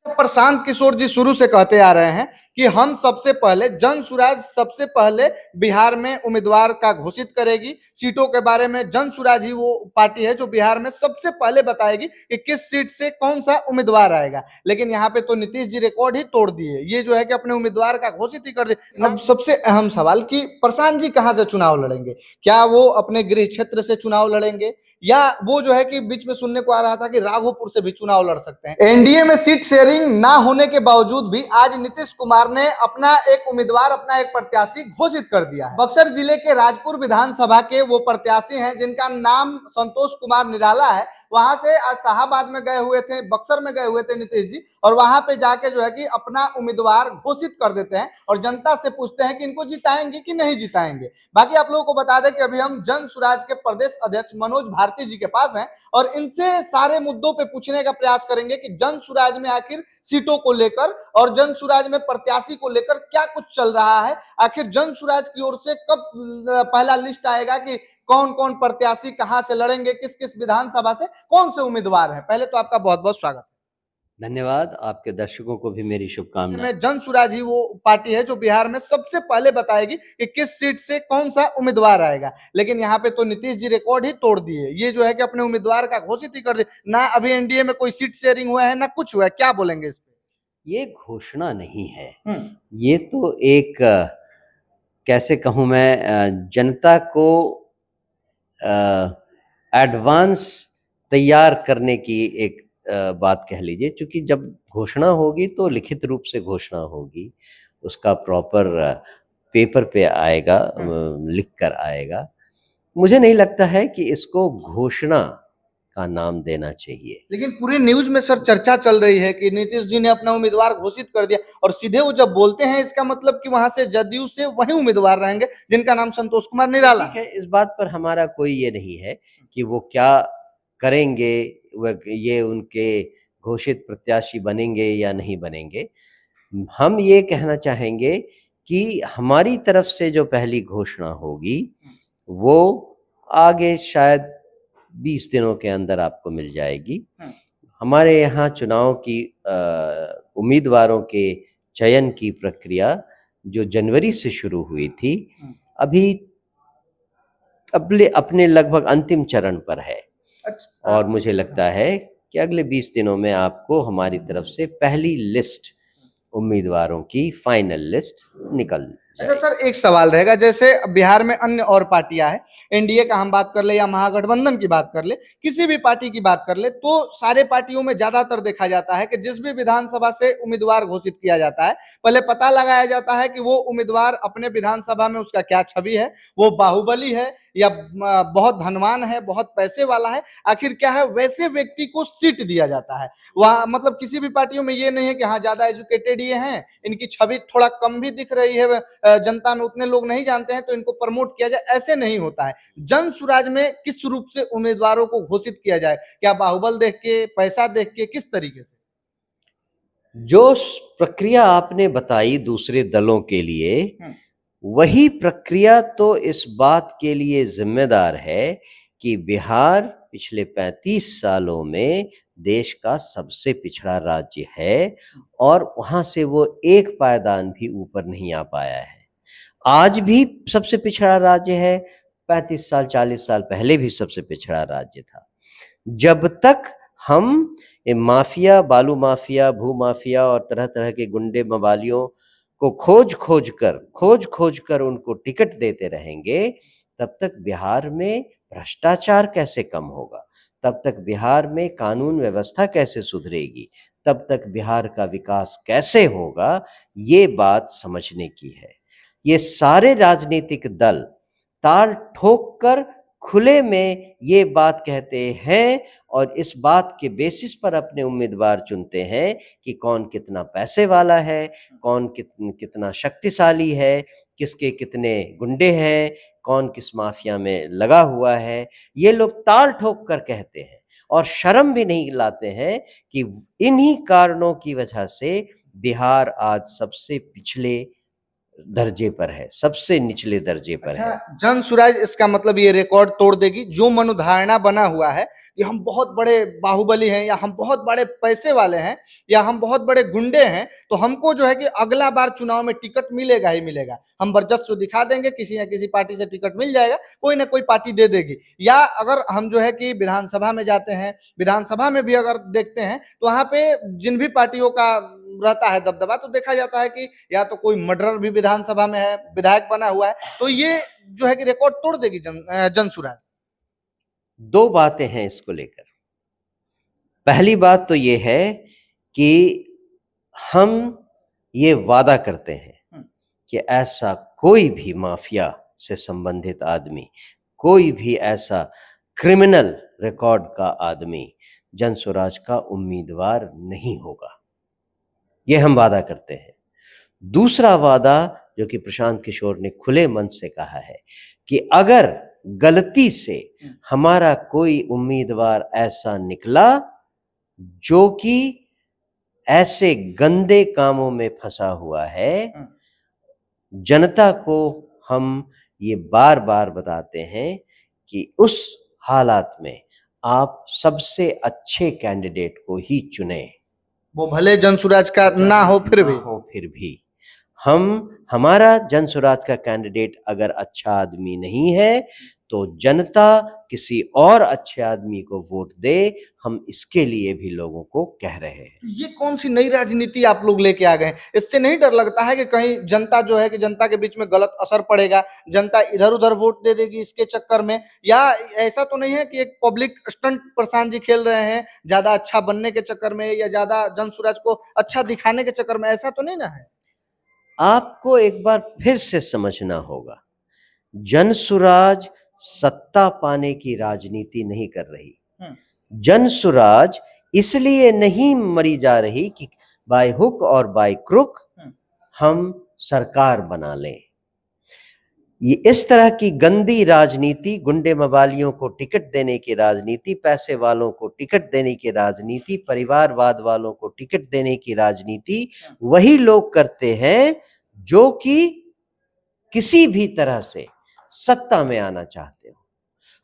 प्रशांत किशोर जी शुरू से कहते आ रहे हैं कि हम सबसे पहले जन सुराज सबसे पहले बिहार में उम्मीदवार का घोषित करेगी। सीटों के बारे में जन सुराज ही वो पार्टी है जो बिहार में सबसे पहले बताएगी कि किस सीट से कौन सा उम्मीदवार आएगा। लेकिन यहाँ पे तो नीतीश जी रिकॉर्ड ही तोड़ दिए, ये जो है कि अपने उम्मीदवार का घोषित ही कर दिए। अब सबसे अहम सवाल कि प्रशांत जी कहाँ से चुनाव लड़ेंगे? क्या वो अपने गृह क्षेत्र से चुनाव लड़ेंगे या वो जो है कि बीच में सुनने को आ रहा था कि राघोपुर से भी चुनाव लड़ सकते हैं। एनडीए में सीट शेयरिंग ना होने के बावजूद भी आज नीतीश कुमार ने अपना एक उम्मीदवार, अपना एक प्रत्याशी घोषित कर दिया है। बक्सर जिले के राजपुर विधानसभा के वो प्रत्याशी हैं जिनका नाम संतोष कुमार निराला है। वहां से आज शाहाबाद में गए हुए थे, बक्सर में गए हुए थे नीतीश जी, और वहां पे जाके जो है कि अपना उम्मीदवार घोषित कर देते हैं और जनता से पूछते हैं कि इनको जिताएंगे कि नहीं जिताएंगे। बाकी आप लोगों को बता दें कि अभी हम जन सुराज के प्रदेश अध्यक्ष मनोज भारती जी के पास हैं और इनसे सारे मुद्दों पे पूछने का प्रयास करेंगे कि जन सुराज में आखिर सीटों को लेकर और जन सुराज में प्रत्याशी को लेकर क्या कुछ चल रहा है। आखिर जन सुराज की ओर से कब पहला लिस्ट आएगा कि कौन कौन प्रत्याशी कहां से लड़ेंगे, किस किस विधानसभा से कौन से उम्मीदवार हैं। पहले तो आपका बहुत बहुत स्वागत। धन्यवाद। आपके दर्शकों को भी मेरी शुभकामनाएं। में जन सुराज ही वो पार्टी है जो बिहार में सबसे पहले बताएगी कि किस सीट से कौन सा उम्मीदवार आएगा। लेकिन यहाँ पे तो नीतीश जी रिकॉर्ड ही तोड़ दिए, ये जो है कि अपने उम्मीदवार का घोषित ही कर दिए। ना अभी एनडीए में कोई सीट शेयरिंग हुआ है ना कुछ हुआ है, क्या बोलेंगे इस पे? ये घोषणा नहीं है, ये तो एक कैसे कहूँ मैं, जनता को एडवांस तैयार करने की एक बात कह लीजिए। क्योंकि जब घोषणा होगी तो लिखित रूप से घोषणा होगी, उसका प्रॉपर पेपर पे आएगा, लिख कर आएगा। मुझे नहीं लगता है कि इसको घोषणा का नाम देना चाहिए। लेकिन पूरे न्यूज में सर चर्चा चल रही है कि नीतीश जी ने अपना उम्मीदवार घोषित कर दिया और सीधे वो जब बोलते हैं इसका मतलब कि वहां से जदयू से वही उम्मीदवार रहेंगे जिनका नाम संतोष कुमार निराला है। इस बात पर हमारा कोई ये नहीं है कि वो क्या करेंगे, ये उनके घोषित प्रत्याशी बनेंगे या नहीं बनेंगे। हम ये कहना चाहेंगे कि हमारी तरफ से जो पहली घोषणा होगी वो आगे शायद 20 दिनों के अंदर आपको मिल जाएगी। हमारे यहाँ चुनाव की उम्मीदवारों के चयन की प्रक्रिया जो जनवरी से शुरू हुई थी, अभी अपने लगभग अंतिम चरण पर है। और मुझे लगता है कि अगले 20 दिनों में आपको हमारी तरफ से पहली लिस्ट, उम्मीदवारों की फाइनल लिस्ट निकल। अच्छा सर, एक सवाल रहेगा, जैसे बिहार में अन्य और पार्टियां हैं, एनडीए का हम बात कर ले या महागठबंधन की बात कर ले, किसी भी पार्टी की बात कर ले, तो सारे पार्टियों में ज्यादातर देखा जाता है कि जिस भी विधानसभा से उम्मीदवार घोषित किया जाता है पहले पता लगाया जाता है कि वो उम्मीदवार अपने विधानसभा में उसका क्या छवि है, वो बाहुबली है या बहुत धनवान है, बहुत पैसे वाला है, आखिर क्या है, वैसे व्यक्ति को सीट दिया जाता है। वह मतलब किसी भी पार्टियों में ये नहीं है कि हाँ ज्यादा एजुकेटेड ये हैं, इनकी छवि थोड़ा कम भी दिख रही है, जनता में उतने लोग नहीं जानते हैं तो इनको प्रमोट किया जाए, ऐसे नहीं होता है। जन सुराज में किस रूप से उम्मीदवारों को घोषित किया जाए, क्या बाहुबल देख के, पैसा देख के, किस तरीके से? जो प्रक्रिया आपने बताई दूसरे दलों के लिए, वही प्रक्रिया तो इस बात के लिए जिम्मेदार है कि बिहार पिछले 35 सालों में देश का सबसे पिछड़ा राज्य है और वहां से वो एक पायदान भी ऊपर नहीं आ पाया है। आज भी सबसे पिछड़ा राज्य है, 35 साल 40 साल पहले भी सबसे पिछड़ा राज्य था। जब तक हम माफिया, बालू माफिया, भू माफिया और तरह तरह के गुंडे मवालियों को खोज खोज कर उनको टिकट देते रहेंगे, तब तक बिहार में भ्रष्टाचार कैसे कम होगा, तब तक बिहार में कानून व्यवस्था कैसे सुधरेगी, तब तक बिहार का विकास कैसे होगा, ये बात समझने की है। ये सारे राजनीतिक दल ताल ठोक कर खुले में ये बात कहते हैं और इस बात के बेसिस पर अपने उम्मीदवार चुनते हैं कि कौन कितना पैसे वाला है, कौन कितना शक्तिशाली है, किसके कितने गुंडे हैं, कौन किस माफिया में लगा हुआ है। ये लोग ताल ठोक कर कहते हैं और शर्म भी नहीं लाते हैं कि इन्हीं कारणों की वजह से बिहार आज सबसे पिछले दर्जे पर है, सबसे निचले दर्जे पर है। अच्छा, जन सुराज इसका मतलब ये रिकॉर्ड तोड़ देगी। जो मनोधारणा बना हुआ है कि हम बहुत बड़े बाहुबली हैं, या हम बहुत बड़े पैसे वाले हैं, या हम बहुत बड़े गुंडे हैं, तो हमको जो है कि अगला बार चुनाव में टिकट मिलेगा ही मिलेगा। हम वर्चस्व दिखा देंगे, किसी न किसी पार्टी से टिकट मिल जाएगा, कोई ना कोई पार्टी दे देगी। या अगर हम जो है कि विधानसभा में जाते हैं, विधानसभा में भी अगर देखते हैं, तो वहां पे जिन भी पार्टियों का रहता है दबदबा, तो देखा जाता है कि या तो कोई मर्डरर भी विधानसभा में है, विधायक बना हुआ है। तो ये जो है कि रिकॉर्ड तोड़ देगी जन सुराज। दो बातें हैं इसको लेकर। पहली बात तो ये है कि हम ये वादा करते हैं कि ऐसा कोई भी माफिया से संबंधित आदमी, कोई भी ऐसा क्रिमिनल रिकॉर्ड का आदमी जन स्वराज का उम्मीदवार नहीं होगा, ये हम वादा करते हैं। दूसरा वादा जो कि प्रशांत किशोर ने खुले मन से कहा है कि अगर गलती से हमारा कोई उम्मीदवार ऐसा निकला जो कि ऐसे गंदे कामों में फंसा हुआ है, जनता को हम ये बार बार बताते हैं कि उस हालात में आप सबसे अच्छे कैंडिडेट को ही चुने, वो भले जन सुराज का ना हो फिर भी हमारा जन सुराज का कैंडिडेट अगर अच्छा आदमी नहीं है तो जनता किसी और अच्छे आदमी को वोट दे, हम इसके लिए भी लोगों को कह रहे हैं। ये कौन सी नई राजनीति आप लोग लेके आ गए? इससे नहीं डर लगता है कि कहीं जनता जो है कि जनता के बीच में गलत असर पड़ेगा, जनता इधर उधर वोट दे देगी इसके चक्कर में? या ऐसा तो नहीं है कि एक पब्लिक स्टंट प्रशांत जी खेल रहे हैं ज्यादा अच्छा बनने के चक्कर में, या ज्यादा जन सुराज को अच्छा दिखाने के चक्कर में? ऐसा तो नहीं ना है? आपको एक बार फिर से समझना होगा, जनसुराज सत्ता पाने की राजनीति नहीं कर रही। जनसुराज इसलिए नहीं मरी जा रही कि बाय हुक और बाय क्रुक हम सरकार बना लें। ये इस तरह की गंदी राजनीति, गुंडे मवालियों को टिकट देने की राजनीति, पैसे वालों को टिकट देने की राजनीति, परिवारवाद वालों को टिकट देने की राजनीति वही लोग करते हैं जो कि किसी भी तरह से सत्ता में आना चाहते हो।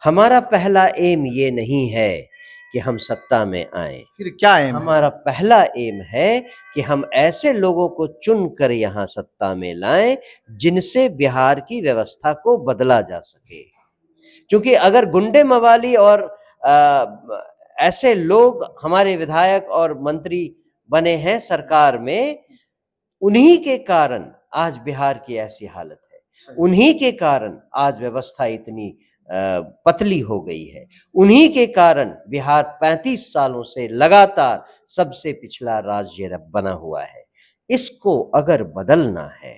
हमारा पहला एम ये नहीं है कि हम सत्ता में आए। फिर क्या एम है? हमारा पहला एम है कि हम ऐसे लोगों को चुनकर यहाँ सत्ता में लाएं जिनसे बिहार की व्यवस्था को बदला जा सके। क्योंकि अगर गुंडे मवाली और ऐसे लोग हमारे विधायक और मंत्री बने हैं सरकार में, उन्हीं के कारण आज बिहार की ऐसी हालत है, उन्हीं के कारण आज व्यवस्था इतनी पतली हो गई है, उन्हीं के कारण बिहार 35 सालों से लगातार सबसे पिछला राज्य बना हुआ है। इसको अगर बदलना है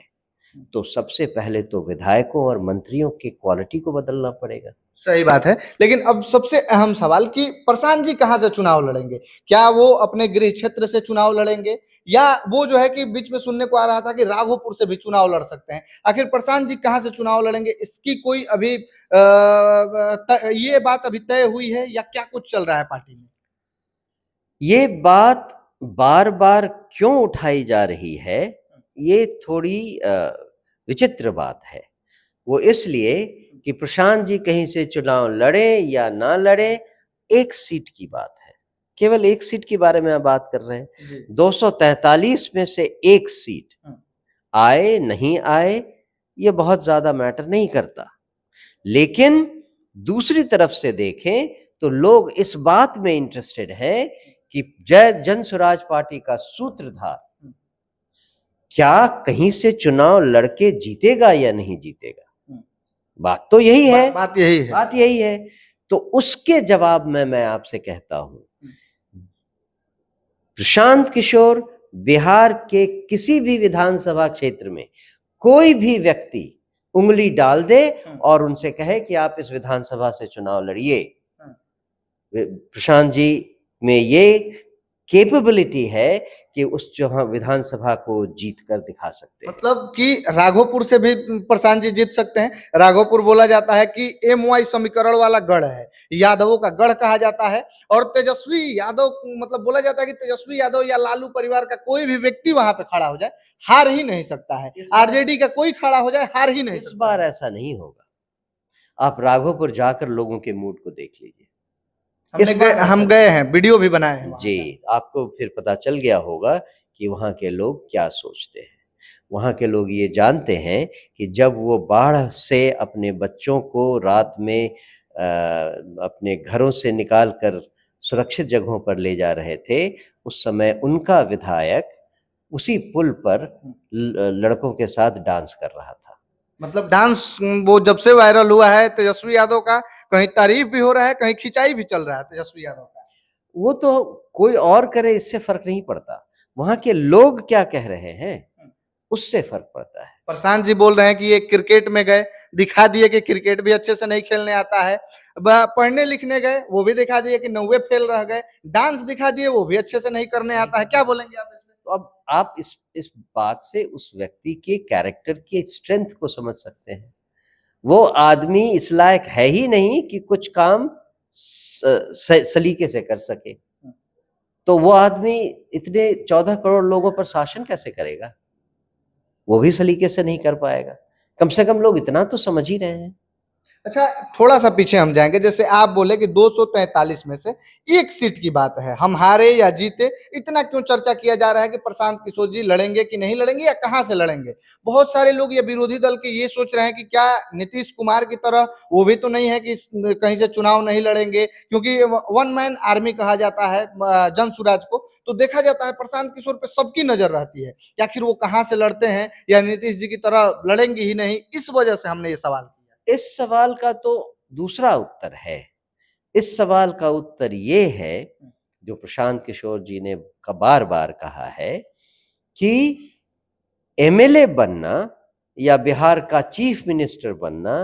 तो सबसे पहले तो विधायकों और मंत्रियों की क्वालिटी को बदलना पड़ेगा। सही बात है, लेकिन अब सबसे अहम सवाल कि प्रशांत जी कहां से चुनाव लड़ेंगे? क्या वो अपने गृह क्षेत्र से चुनाव लड़ेंगे, या वो जो है कि बीच में सुनने को आ रहा था कि राघोपुर से भी चुनाव लड़ सकते हैं? आखिर प्रशांत जी कहां से चुनाव लड़ेंगे, इसकी कोई अभी ये बात अभी तय हुई है, या क्या कुछ चल रहा है पार्टी में? ये बात बार बार क्यों उठाई जा रही है, ये थोड़ी विचित्र बात है। वो इसलिए कि प्रशांत जी कहीं से चुनाव लड़े या ना लड़े, एक सीट की बात है, केवल एक सीट के बारे में बात कर रहे हैं। 243 में से एक सीट आए नहीं आए ये बहुत ज्यादा मैटर नहीं करता, लेकिन दूसरी तरफ से देखें तो लोग इस बात में इंटरेस्टेड हैं कि जन स्वराज पार्टी का सूत्रधार क्या कहीं से चुनाव लड़के जीतेगा या नहीं जीतेगा। बात तो यही है, बात यही है। तो उसके जवाब में मैं आपसे कहता हूं, प्रशांत किशोर बिहार के किसी भी विधानसभा क्षेत्र में कोई भी व्यक्ति उंगली डाल दे और उनसे कहे कि आप इस विधानसभा से चुनाव लड़िए, प्रशांत जी में ये कैपेबिलिटी है कि उस जो हम विधानसभा को जीत कर दिखा सकते हैं। मतलब कि राघोपुर से भी प्रशांत जी जीत सकते हैं। राघोपुर बोला जाता है कि MY समीकरण वाला गढ़ है, यादवों का गढ़ कहा जाता है। और तेजस्वी यादव, मतलब बोला जाता है कि तेजस्वी यादव या लालू परिवार का कोई भी व्यक्ति वहां पे खड़ा हो जाए, हार ही नहीं सकता है। RJD का कोई खड़ा हो जाए, हार ही नहीं इस सकता बार है। ऐसा नहीं होगा। आप राघोपुर जाकर लोगों के मूड को देख लीजिए। हम गए हैं, वीडियो भी बनाए हैं जी, आपको फिर पता चल गया होगा कि वहाँ के लोग क्या सोचते हैं। वहाँ के लोग ये जानते हैं कि जब वो बाढ़ से अपने बच्चों को रात में अपने घरों से निकाल कर सुरक्षित जगहों पर ले जा रहे थे, उस समय उनका विधायक उसी पुल पर लड़कों के साथ डांस कर रहा था। मतलब डांस वो जब से वायरल हुआ है तेजस्वी यादव का, कहीं तारीफ भी हो रहा है, कहीं खिंचाई भी चल रहा है तेजस्वी यादव का। वो तो कोई और करे, इससे फर्क नहीं पड़ता। वहाँ के लोग क्या कह रहे हैं उससे फर्क पड़ता है। प्रशांत जी बोल रहे हैं कि ये क्रिकेट में गए, दिखा दिए कि क्रिकेट भी अच्छे से नहीं खेलने आता है। पढ़ने लिखने गए, वो भी दिखा दिए कि 90 फेल रह गए। डांस दिखा दिए, वो भी अच्छे से नहीं करने आता है। क्या बोलेंगे आप इसमें? तो अब आप इस बात से उस व्यक्ति के कैरेक्टर की स्ट्रेंथ को समझ सकते हैं। वो आदमी इस लायक है ही नहीं कि कुछ काम सलीके से कर सके, तो वो आदमी इतने 14 करोड़ लोगों पर शासन कैसे करेगा? वो भी सलीके से नहीं कर पाएगा। कम से कम लोग इतना तो समझ ही रहे हैं। अच्छा, थोड़ा सा पीछे हम जाएंगे। जैसे आप बोले कि 243 में से एक सीट की बात है, हम हारे या जीते, इतना क्यों चर्चा किया जा रहा है कि प्रशांत किशोर जी लड़ेंगे कि नहीं लड़ेंगे या कहां से लड़ेंगे? बहुत सारे लोग या विरोधी दल के ये सोच रहे हैं कि क्या नीतीश कुमार की तरह वो भी तो नहीं है कि कहीं से चुनाव नहीं लड़ेंगे, क्योंकि वन मैन आर्मी कहा जाता है जन सुराज को। तो देखा जाता है प्रशांत किशोर पे सबकी नजर रहती है कि आखिर वो कहाँ से लड़ते हैं, या नीतीश जी की तरह लड़ेंगे ही नहीं। इस वजह से हमने ये सवाल किया। इस सवाल का तो दूसरा उत्तर है। इस सवाल का उत्तर ये है, जो प्रशांत किशोर जी ने बार-बार कहा है कि MLA बनना या बिहार का चीफ मिनिस्टर बनना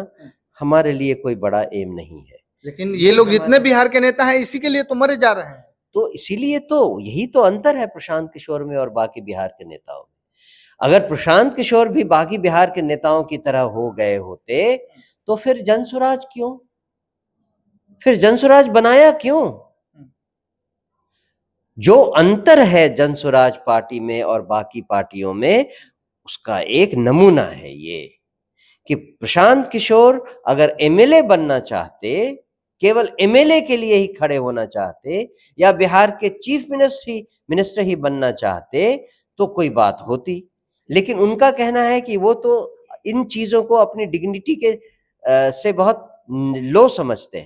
हमारे लिए कोई बड़ा एम नहीं है। लेकिन ये लोग जितने बिहार के नेता हैं, इसी के लिए तो मरे जा रहे हैं। तो इसीलिए तो यही तो अंतर है प्रशांत किशोर में और बाकी बिहार के नेताओं में। अगर प्रशांत किशोर भी बाकी बिहार के नेताओं की तरह हो गए होते तो फिर जनसुराज क्यों? फिर जनसुराज बनाया क्यों? जो अंतर है जनसुराज पार्टी में और बाकी पार्टियों में, उसका एक नमूना है ये कि प्रशांत किशोर अगर MLA बनना चाहते, केवल MLA के लिए ही खड़े होना चाहते, या बिहार के चीफ मिनिस्टर ही बनना चाहते, तो कोई बात होती। लेकिन उनका कहना है कि वो तो इन चीजों को अपनी डिग्निटी के से बहुत लो समझते हैं।